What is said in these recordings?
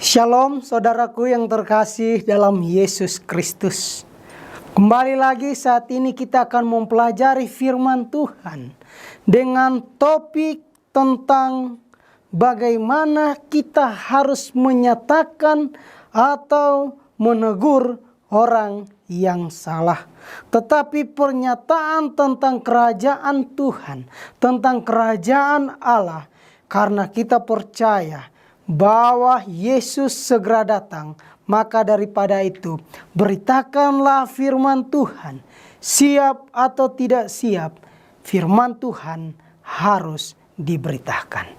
Shalom saudaraku yang terkasih dalam Yesus Kristus. Kembali lagi saat ini kita akan mempelajari firman Tuhan dengan topik tentang bagaimana kita harus menyatakan atau menegur orang yang salah. Tetapi pernyataan tentang kerajaan Tuhan, tentang kerajaan Allah, karena kita percaya bahwa Yesus segera datang, maka daripada itu beritakanlah firman Tuhan. Siap atau tidak siap, firman Tuhan harus diberitakan.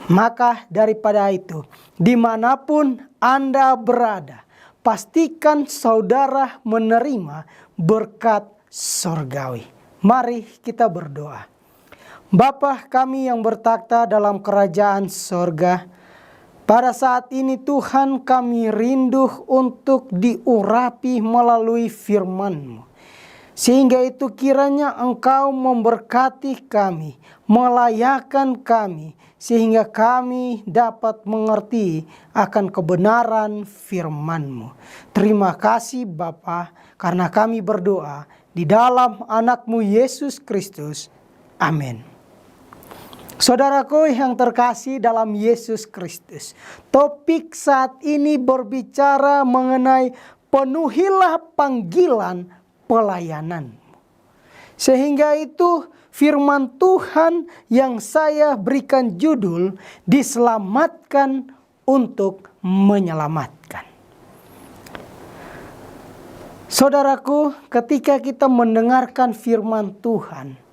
Maka daripada itu, dimanapun Anda berada, pastikan saudara menerima berkat sorgawi. Mari kita berdoa. Bapa kami yang bertakhta dalam kerajaan sorga, pada saat ini Tuhan kami rindu untuk diurapi melalui firman-Mu. Sehingga itu kiranya Engkau memberkati kami, melayakkan kami, sehingga kami dapat mengerti akan kebenaran firman-Mu. Terima kasih Bapa, karena kami berdoa di dalam anak-Mu Yesus Kristus. Amin. Saudaraku yang terkasih dalam Yesus Kristus, topik saat ini berbicara mengenai penuhilah panggilan pelayanan. Sehingga itu firman Tuhan yang saya berikan judul diselamatkan untuk menyelamatkan. Saudaraku, ketika kita mendengarkan firman Tuhan,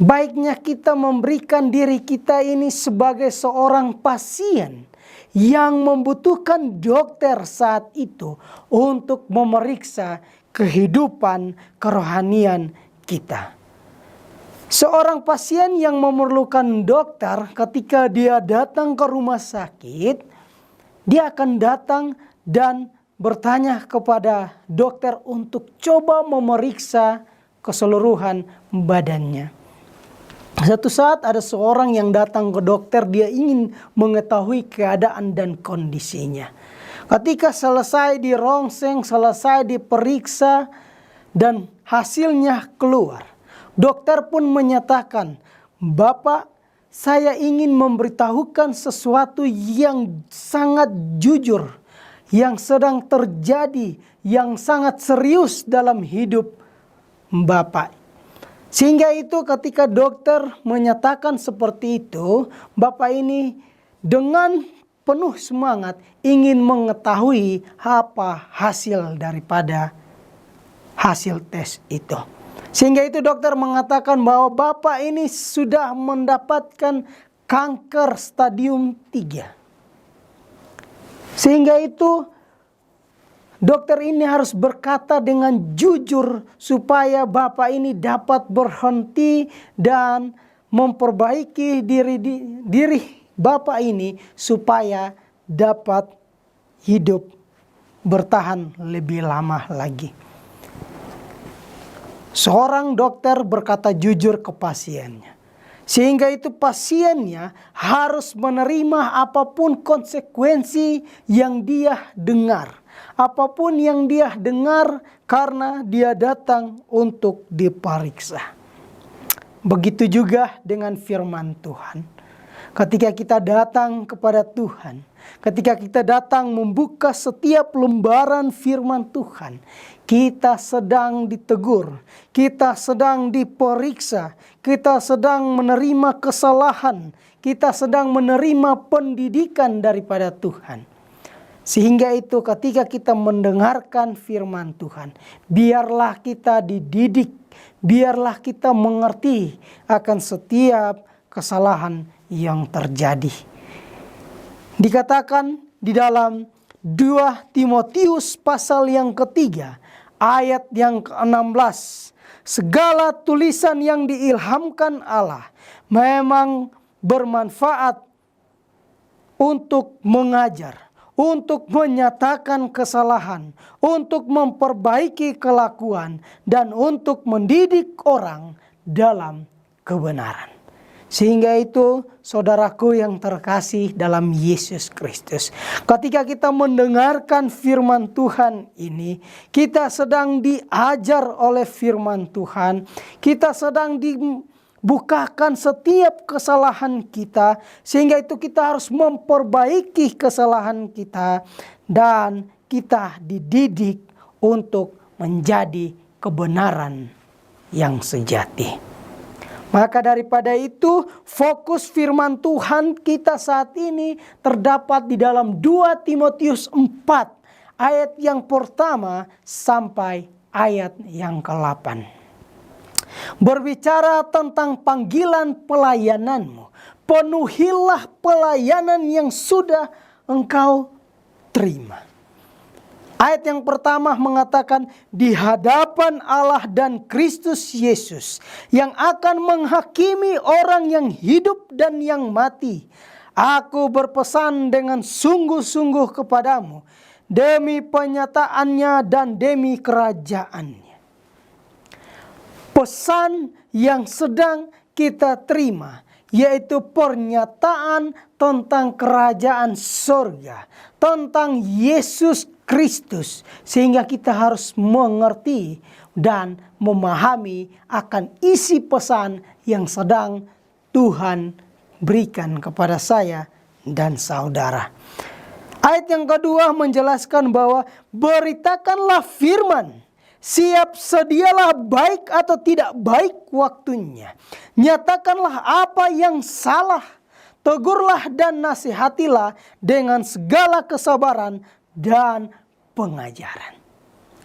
baiknya kita memberikan diri kita ini sebagai seorang pasien yang membutuhkan dokter saat itu untuk memeriksa kehidupan kerohanian kita. Seorang pasien yang memerlukan dokter ketika dia datang ke rumah sakit, dia akan datang dan bertanya kepada dokter untuk coba memeriksa keseluruhan badannya. Satu saat ada seorang yang datang ke dokter, dia ingin mengetahui keadaan dan kondisinya. Ketika selesai dirongseng, selesai diperiksa dan hasilnya keluar, dokter pun menyatakan, "Bapak, saya ingin memberitahukan sesuatu yang sangat jujur, yang sedang terjadi, yang sangat serius dalam hidup Bapak." Sehingga itu ketika dokter menyatakan seperti itu, Bapak ini dengan penuh semangat ingin mengetahui apa hasil daripada hasil tes itu. Sehingga itu dokter mengatakan bahwa Bapak ini sudah mendapatkan kanker stadium 3. Sehingga itu dokter ini harus berkata dengan jujur supaya Bapak ini dapat berhenti dan memperbaiki diri Bapak ini supaya dapat hidup bertahan lebih lama lagi. Seorang dokter berkata jujur ke pasiennya. Sehingga itu pasiennya harus menerima apapun konsekuensi yang dia dengar. Apapun yang dia dengar karena dia datang untuk diperiksa. Begitu juga dengan firman Tuhan. Ketika kita datang kepada Tuhan, ketika kita datang membuka setiap lembaran firman Tuhan, kita sedang ditegur, kita sedang diperiksa, kita sedang menerima kesalahan, kita sedang menerima pendidikan daripada Tuhan. Sehingga itu ketika kita mendengarkan firman Tuhan, biarlah kita dididik, biarlah kita mengerti akan setiap kesalahan yang terjadi. Dikatakan di dalam 2 Timotius pasal yang ketiga, ayat yang ke-16. Segala tulisan yang diilhamkan Allah memang bermanfaat untuk mengajar, untuk menyatakan kesalahan, untuk memperbaiki kelakuan, dan untuk mendidik orang dalam kebenaran. Sehingga itu saudaraku yang terkasih dalam Yesus Kristus, ketika kita mendengarkan firman Tuhan ini, kita sedang diajar oleh firman Tuhan, kita sedang dibukakan setiap kesalahan kita, sehingga itu kita harus memperbaiki kesalahan kita dan kita dididik untuk menjadi kebenaran yang sejati. Maka daripada itu, fokus firman Tuhan kita saat ini terdapat di dalam 2 Timotius 4 ayat yang pertama sampai ayat yang ke-8. Berbicara tentang panggilan pelayananmu, penuhilah pelayanan yang sudah engkau terima. Ayat yang pertama mengatakan, di hadapan Allah dan Kristus Yesus yang akan menghakimi orang yang hidup dan yang mati. Aku berpesan dengan sungguh-sungguh kepadamu demi penyataannya dan demi kerajaannya. Pesan yang sedang kita terima yaitu pernyataan tentang kerajaan surga, tentang Yesus Kristus, sehingga kita harus mengerti dan memahami akan isi pesan yang sedang Tuhan berikan kepada saya dan saudara. Ayat yang kedua menjelaskan bahwa beritakanlah firman, siap sedialah baik atau tidak baik waktunya. Nyatakanlah apa yang salah, tegurlah dan nasihatilah dengan segala kesabaran dan pengajaran.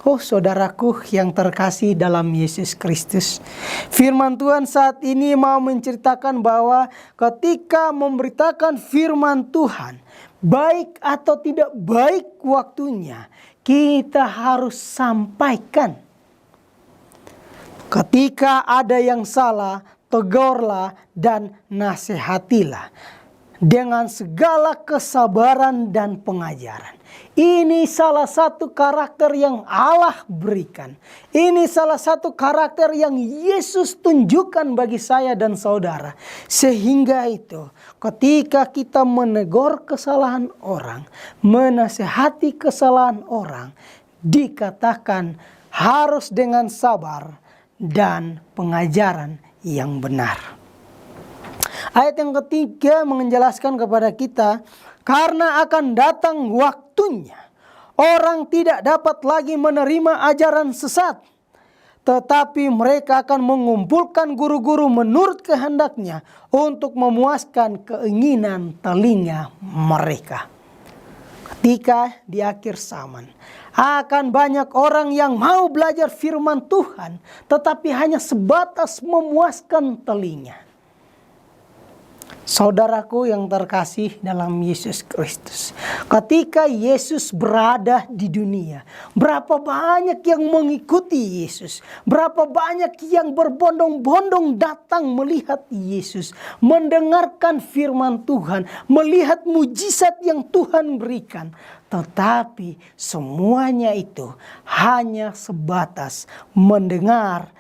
Oh saudaraku yang terkasih dalam Yesus Kristus, firman Tuhan saat ini mau menceritakan bahwa ketika memberitakan firman Tuhan, baik atau tidak baik waktunya, kita harus sampaikan. Ketika ada yang salah, tegurlah dan nasihatilah dengan segala kesabaran dan pengajaran. Ini salah satu karakter yang Allah berikan. Ini salah satu karakter yang Yesus tunjukkan bagi saya dan saudara. Sehingga itu ketika kita menegur kesalahan orang, menasihati kesalahan orang, dikatakan harus dengan sabar dan pengajaran yang benar. Ayat yang ketiga menjelaskan kepada kita, karena akan datang waktunya orang tidak dapat lagi menerima ajaran sesat, tetapi mereka akan mengumpulkan guru-guru menurut kehendaknya untuk memuaskan keinginan telinga mereka. Ketika di akhir zaman akan banyak orang yang mau belajar firman Tuhan, tetapi hanya sebatas memuaskan telinga. Saudaraku yang terkasih dalam Yesus Kristus, ketika Yesus berada di dunia, berapa banyak yang mengikuti Yesus, berapa banyak yang berbondong-bondong datang melihat Yesus, mendengarkan firman Tuhan, melihat mujizat yang Tuhan berikan. Tetapi semuanya itu hanya sebatas mendengar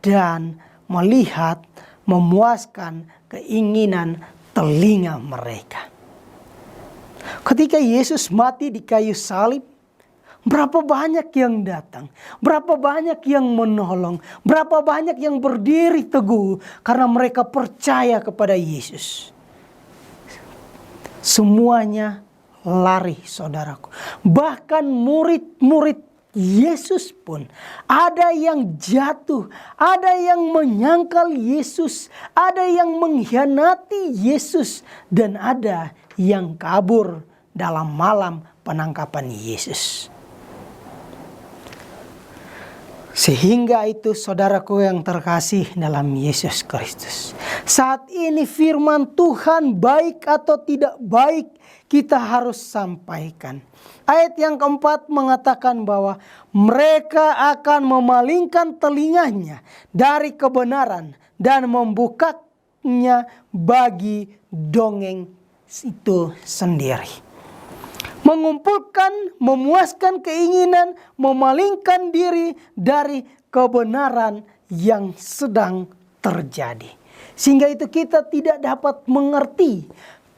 dan melihat, memuaskan keinginan telinga mereka. Ketika Yesus mati di kayu salib, berapa banyak yang datang, berapa banyak yang menolong, berapa banyak yang berdiri teguh karena mereka percaya kepada Yesus. Semuanya lari, saudaraku. Bahkan murid-murid Yesus pun ada yang jatuh, ada yang menyangkal Yesus, ada yang mengkhianati Yesus, dan ada yang kabur dalam malam penangkapan Yesus. Sehingga itu saudaraku yang terkasih dalam Yesus Kristus, saat ini firman Tuhan baik atau tidak baik kita harus sampaikan. Ayat yang keempat mengatakan bahwa mereka akan memalingkan telinganya dari kebenaran dan membukanya bagi dongeng itu sendiri. Mengumpulkan, memuaskan keinginan, memalingkan diri dari kebenaran yang sedang terjadi. Sehingga itu kita tidak dapat mengerti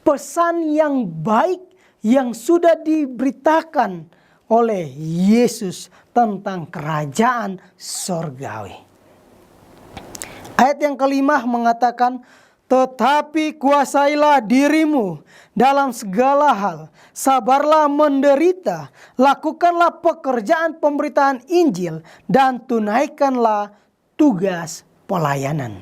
pesan yang baik yang sudah diberitakan oleh Yesus tentang kerajaan sorgawi. Ayat yang kelima mengatakan, tetapi kuasailah dirimu dalam segala hal, sabarlah menderita, lakukanlah pekerjaan pemberitaan Injil, dan tunaikanlah tugas pelayanan.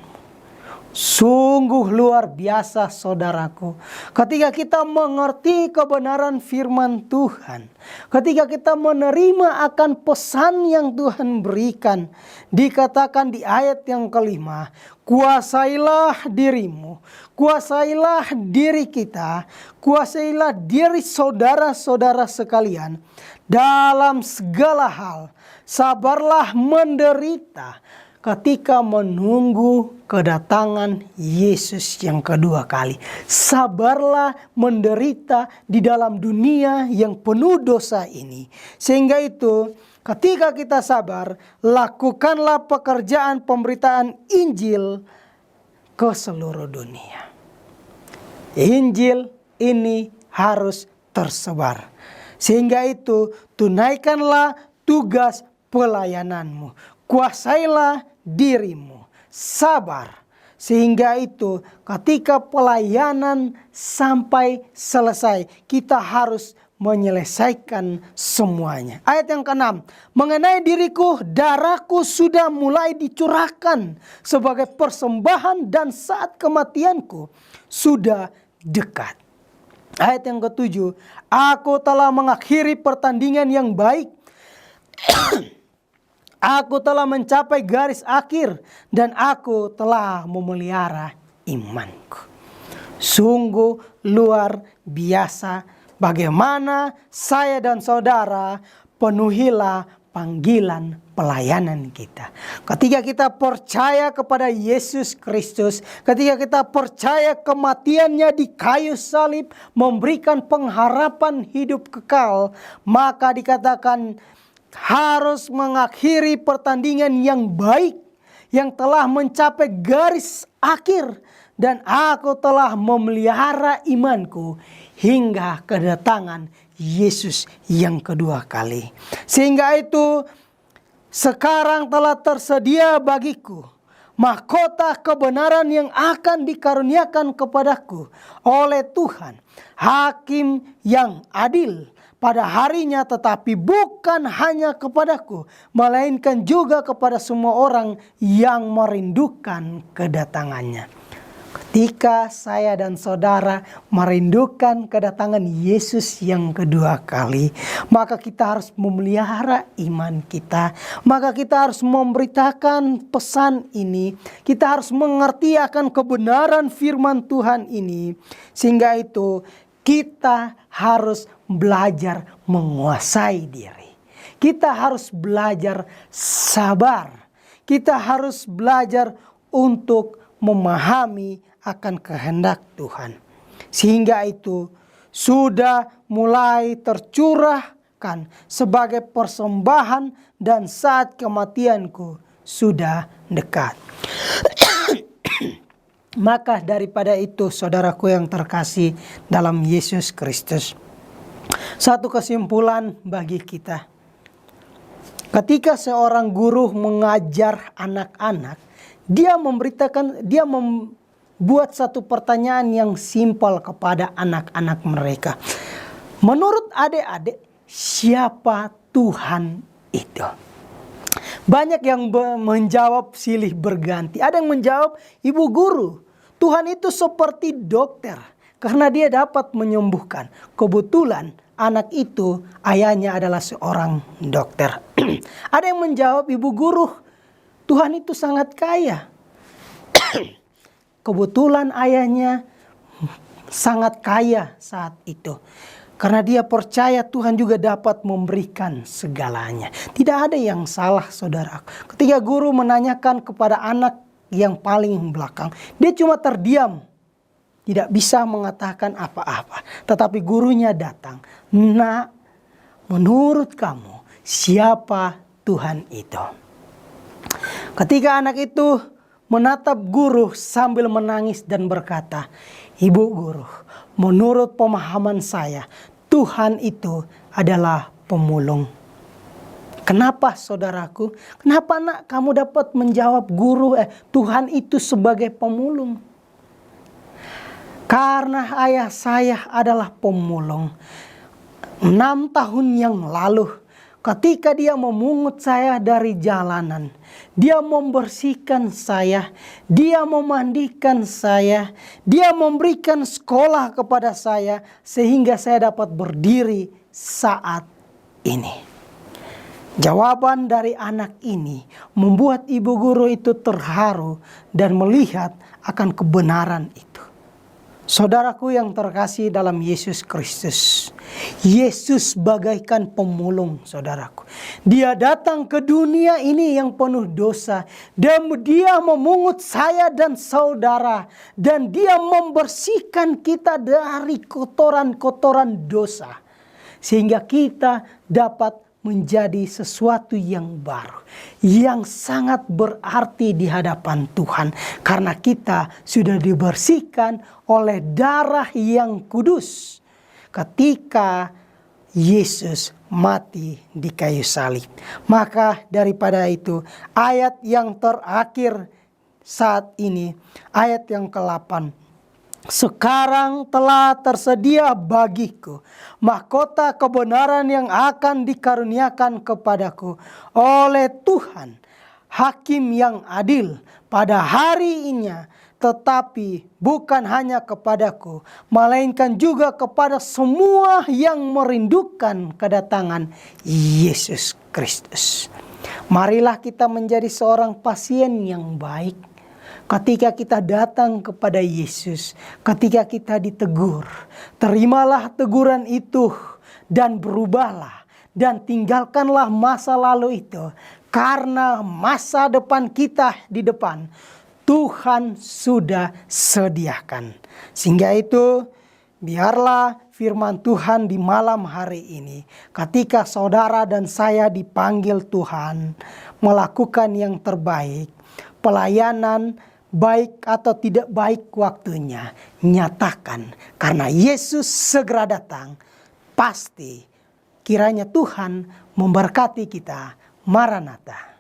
Sungguh luar biasa saudaraku, ketika kita mengerti kebenaran firman Tuhan, ketika kita menerima akan pesan yang Tuhan berikan, dikatakan di ayat yang kelima, kuasailah dirimu, kuasailah diri kita, kuasailah diri saudara-saudara sekalian dalam segala hal, sabarlah menderita, ketika menunggu kedatangan Yesus yang kedua kali. Sabarlah menderita di dalam dunia yang penuh dosa ini. Sehingga itu ketika kita sabar, lakukanlah pekerjaan pemberitaan Injil ke seluruh dunia. Injil ini harus tersebar. Sehingga itu tunaikanlah tugas pelayananmu. Kuasailah dirimu, sabar, sehingga itu ketika pelayanan sampai selesai, kita harus menyelesaikan semuanya. Ayat yang ke-6, mengenai diriku, darahku sudah mulai dicurahkan sebagai persembahan dan saat kematianku sudah dekat. Ayat yang ke-7, aku telah mengakhiri pertandingan yang baik. Aku telah mencapai garis akhir dan aku telah memelihara imanku. Sungguh luar biasa bagaimana saya dan saudara penuhilah panggilan pelayanan kita. Ketika kita percaya kepada Yesus Kristus, ketika kita percaya kematiannya di kayu salib memberikan pengharapan hidup kekal, maka dikatakan harus mengakhiri pertandingan yang baik, yang telah mencapai garis akhir, dan aku telah memelihara imanku hingga kedatangan Yesus yang kedua kali. Sehingga itu sekarang telah tersedia bagiku mahkota kebenaran yang akan dikaruniakan kepadaku oleh Tuhan, hakim yang adil pada harinya, tetapi bukan hanya kepadaku, melainkan juga kepada semua orang yang merindukan kedatangannya. Ketika saya dan saudara merindukan kedatangan Yesus yang kedua kali, maka kita harus memelihara iman kita. Maka kita harus memberitakan pesan ini. Kita harus mengerti akan kebenaran firman Tuhan ini. Sehingga itu kita harus belajar menguasai diri. Kita harus belajar sabar. Kita harus belajar untuk memahami akan kehendak Tuhan. Sehingga itu sudah mulai tercurahkan sebagai persembahan dan saat kematianku sudah dekat. Maka daripada itu saudaraku yang terkasih dalam Yesus Kristus, satu kesimpulan bagi kita. Ketika seorang guru mengajar anak-anak, dia membuat satu pertanyaan yang simpel kepada anak-anak mereka. Menurut adik-adik, siapa Tuhan itu? Banyak yang menjawab silih berganti. Ada yang menjawab, ibu guru, Tuhan itu seperti dokter karena dia dapat menyembuhkan. Kebetulan anak itu ayahnya adalah seorang dokter. Ada yang menjawab, ibu guru, Tuhan itu sangat kaya. Kebetulan ayahnya sangat kaya saat itu. Karena dia percaya Tuhan juga dapat memberikan segalanya. Tidak ada yang salah saudara. Ketika guru menanyakan kepada anak yang paling belakang, dia cuma terdiam. Tidak bisa mengatakan apa-apa. Tetapi gurunya datang. Nak, menurut kamu siapa Tuhan itu? Ketika anak itu menatap guru sambil menangis dan berkata, "Ibu guru, menurut pemahaman saya, Tuhan itu adalah pemulung." Kenapa saudaraku? Kenapa nak kamu dapat menjawab Tuhan itu sebagai pemulung? Karena ayah saya adalah pemulung. 6 tahun yang lalu, ketika dia memungut saya dari jalanan, dia membersihkan saya, dia memandikan saya, dia memberikan sekolah kepada saya, sehingga saya dapat berdiri saat ini. Jawaban dari anak ini membuat ibu guru itu terharu dan melihat akan kebenaran itu. Saudaraku yang terkasih dalam Yesus Kristus, Yesus bagaikan pemulung, saudaraku. Dia datang ke dunia ini yang penuh dosa, dan dia memungut saya dan saudara, dan dia membersihkan kita dari kotoran-kotoran dosa, sehingga kita dapat menjadi sesuatu yang baru, yang sangat berarti di hadapan Tuhan, karena kita sudah dibersihkan oleh darah yang kudus ketika Yesus mati di kayu salib. Maka daripada itu, ayat yang terakhir saat ini, ayat yang ke-8, "Sekarang telah tersedia bagiku mahkota kebenaran yang akan dikaruniakan kepadaku oleh Tuhan, Hakim yang adil pada hari ini, tetapi bukan hanya kepadaku, melainkan juga kepada semua yang merindukan kedatangan Yesus Kristus." Marilah kita menjadi seorang pasien yang baik. Ketika kita datang kepada Yesus, ketika kita ditegur, terimalah teguran itu dan berubahlah, dan tinggalkanlah masa lalu itu, karena masa depan kita di depan Tuhan sudah sediakan. Sehingga itu, biarlah firman Tuhan di malam hari ini, ketika saudara dan saya dipanggil Tuhan melakukan yang terbaik, pelayanan baik atau tidak baik waktunya, nyatakan karena Yesus segera datang. Pasti kiranya Tuhan memberkati kita. Maranatha.